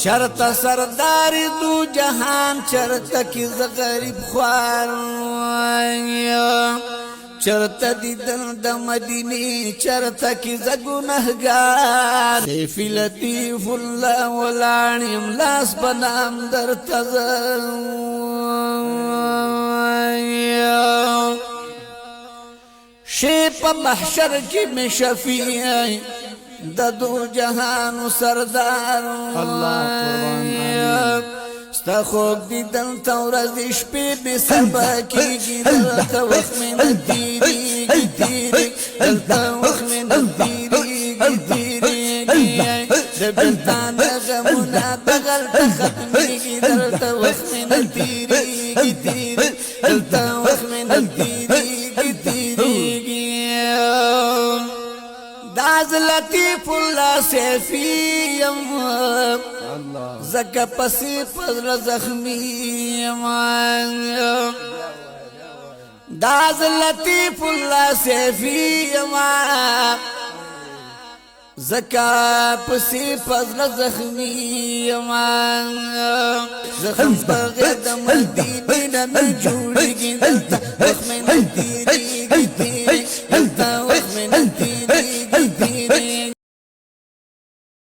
چرتا سردار دو جهان چرتا کی ز غریب خوار چرتا دیدن د مدینه چرتا کی ز گنہگار سیفی لطیف اللہ ولانیم لاس بنام در تزر شیپ محشر کی میں شفیع ددو جہان سردار ستا خوب دیدن تورزش پی بی سبا کی گی دلتا وقت من دیری گی دیری دلتا وقت من دیری گی دیری گی دبلتان غمونا بغلتا ختمی گی دلتا وقت من دیری گی دیری دلتا وقت من دیری گی دیری گی داز لطیف اللہ سیفیم زکا پسی پزر زخمیم داز لطیف اللہ سیفیم زکا پسی پزر زخمیم زخم بغیر دم دیدی نمی جوڑی گی دلتا وخم دیری گی